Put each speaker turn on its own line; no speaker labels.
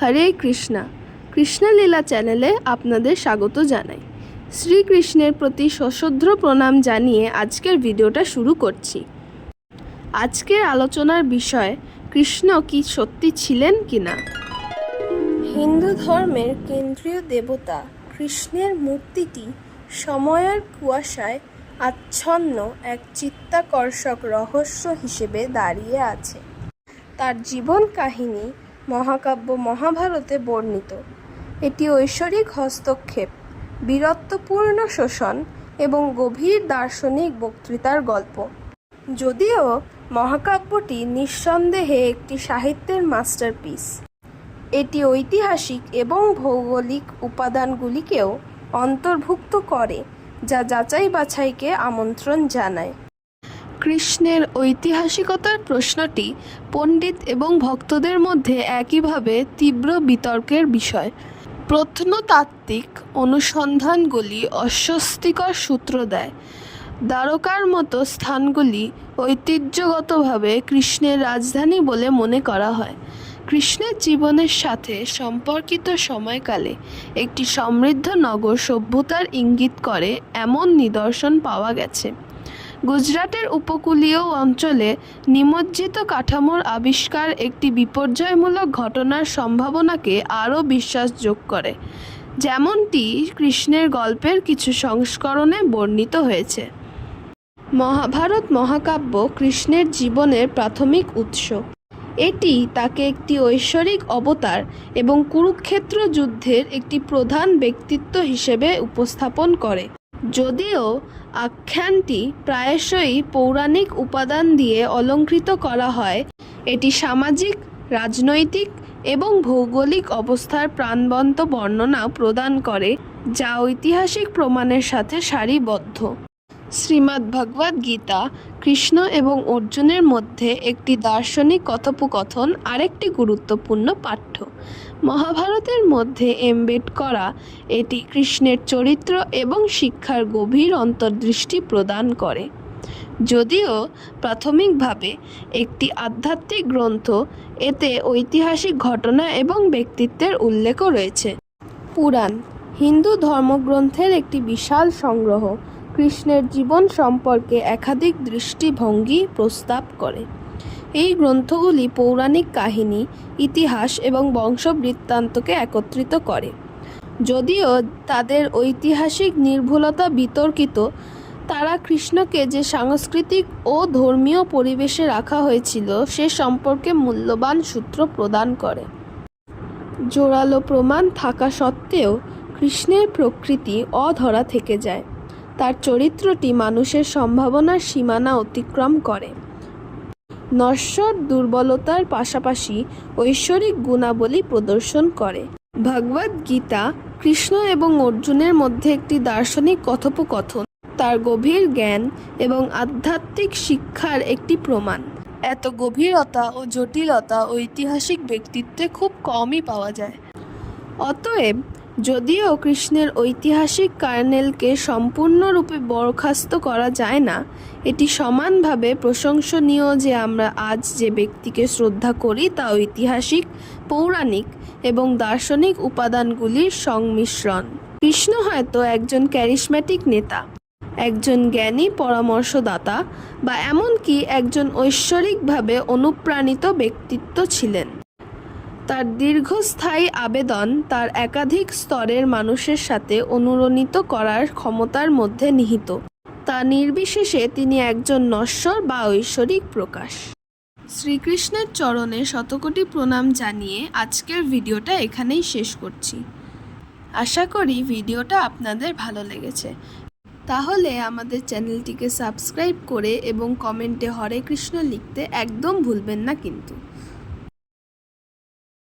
হরে কৃষ্ণা। কৃষ্ণলীলা চ্যানেলে আপনাদের স্বাগত জানাই। শ্রীকৃষ্ণের প্রতি সশ্রদ্ধ প্রণাম জানিয়ে আজকের ভিডিওটা শুরু করছি। আজকের আলোচনার বিষয় কৃষ্ণ কি সত্যি ছিলেন কিনা। হিন্দু ধর্মের কেন্দ্রীয় দেবতা কৃষ্ণের মূর্তিটি সময়ের কুয়াশায় আচ্ছন্ন এক চিত্তাকর্ষক রহস্য হিসেবে দাঁড়িয়ে আছে। তার জীবন কাহিনী মহাকাব্য মহাভারতে বর্ণিত। এটি ঐশ্বরিক হস্তক্ষেপ, বীরত্বপূর্ণ শোষণ এবং গভীর দার্শনিক বক্তৃতার গল্প। যদিও মহাকাব্যটি নিঃসন্দেহে একটি সাহিত্যের মাস্টারপিস, এটি ঐতিহাসিক এবং ভৌগোলিক উপাদানগুলিকেও অন্তর্ভুক্ত করে, যা যাচাই বাছাইকে আমন্ত্রণ জানায়। কৃষ্ণের ঐতিহাসিকতার প্রশ্নটি পণ্ডিত এবং ভক্তদের মধ্যে একইভাবে তীব্র বিতর্কের বিষয়। প্রত্নতাত্ত্বিক অনুসন্ধানগুলি অস্বস্তিকর সূত্র দেয়। দ্বারকার মতো স্থানগুলি ঐতিহ্যগতভাবে কৃষ্ণের রাজধানী বলে মনে করা হয়। কৃষ্ণের জীবনের সাথে সম্পর্কিত সময়কালে একটি সমৃদ্ধ নগর সভ্যতার ইঙ্গিত করে এমন নিদর্শন পাওয়া গেছে। গুজরাটের উপকূলীয় অঞ্চলে নিমজ্জিত কাঠামোর আবিষ্কার একটি বিপর্যয়মূলক ঘটনার সম্ভাবনাকে আরও বিশ্বাসযোগ করে, যেমনটি কৃষ্ণের গল্পের কিছু সংস্করণে বর্ণিত হয়েছে। মহাভারত মহাকাব্য কৃষ্ণের জীবনের প্রাথমিক উৎস। এটি তাকে একটি ঐশ্বরিক অবতার এবং কুরুক্ষেত্র যুদ্ধের একটি প্রধান ব্যক্তিত্ব হিসেবে উপস্থাপন করে। যদিও আখ্যানটি প্রায়শই পৌরাণিক উপাদান দিয়ে অলঙ্কৃত করা হয়, এটি সামাজিক, রাজনৈতিক এবং ভৌগোলিক অবস্থার প্রাণবন্ত বর্ণনা প্রদান করে, যা ঐতিহাসিক প্রমাণের সাথে সারিবদ্ধ। শ্রীমদ্ভগবদ্ গীতা কৃষ্ণ এবং অর্জুনের মধ্যে একটি দার্শনিক কথোপকথন আরেকটি গুরুত্বপূর্ণ পাঠ্য। মহাভারতের মধ্যে এমবেড করা এটি কৃষ্ণের চরিত্র এবং শিক্ষার গভীর অন্তর্দৃষ্টি প্রদান করে। যদিও প্রাথমিকভাবে একটি আধ্যাত্মিক গ্রন্থ, এতে ঐতিহাসিক ঘটনা এবং ব্যক্তিত্বের উল্লেখও রয়েছে। পুরাণ হিন্দু ধর্মগ্রন্থের একটি বিশাল সংগ্রহ, কৃষ্ণের জীবন সম্পর্কে একাধিক দৃষ্টিভঙ্গি প্রস্তাব করে। এই গ্রন্থগুলি পৌরাণিক কাহিনী, ইতিহাস এবং বংশবৃত্তান্তকে একত্রিত করে। যদিও তাদের ঐতিহাসিক নির্ভুলতা বিতর্কিত, তারা কৃষ্ণকে যে সাংস্কৃতিক ও ধর্মীয় পরিবেশে রাখা হয়েছিল সে সম্পর্কে মূল্যবান সূত্র প্রদান করে। জোরালো প্রমাণ থাকা সত্ত্বেও কৃষ্ণের প্রকৃতি অধরা থেকে যায়। তার চরিত্রটি মানুষের সম্ভাবনার সীমানা অতিক্রম করে, নশ্বর দুর্বলতার পাশাপাশি ঐশ্বরিক গুণাবলী প্রদর্শন করে। ভগবদ্ গীতা কৃষ্ণ এবং অর্জুনের মধ্যে একটি দার্শনিক কথোপকথন, তার গভীর জ্ঞান এবং আধ্যাত্মিক শিক্ষার একটি প্রমাণ। এত গভীরতা ও জটিলতা ঐতিহাসিক ব্যক্তিত্বে খুব কমই পাওয়া যায়। অতএব যদিও কৃষ্ণের ঐতিহাসিক কার্নেলকে সম্পূর্ণরূপে বরখাস্ত করা যায় না, এটি সমানভাবে প্রশংসনীয় যে আমরা আজ যে ব্যক্তিকে শ্রদ্ধা করি তা ঐতিহাসিক, পৌরাণিক এবং দার্শনিক উপাদানগুলির সংমিশ্রণ। কৃষ্ণ হয়তো একজন ক্যারিসম্যাটিক নেতা, একজন জ্ঞানী পরামর্শদাতা বা এমনকি একজন ঐশ্বরিকভাবে অনুপ্রাণিত ব্যক্তিত্ব ছিলেন। তার দীর্ঘস্থায়ী আবেদন তার একাধিক স্তরের মানুষের সাথে অনুরণিত করার ক্ষমতার মধ্যে নিহিত। তা নির্বিশেষে তিনি একজন নশ্বর বা ঐশ্বরিক প্রকাশ। শ্রীকৃষ্ণের চরণে শতকোটি প্রণাম জানিয়ে আজকের ভিডিওটা এখানেই শেষ করছি। আশা করি ভিডিওটা আপনাদের ভালো লেগেছে। তাহলে আমাদের চ্যানেলটিকে সাবস্ক্রাইব করে এবং কমেন্টে হরে কৃষ্ণ লিখতে একদম ভুলবেন না কিন্তু।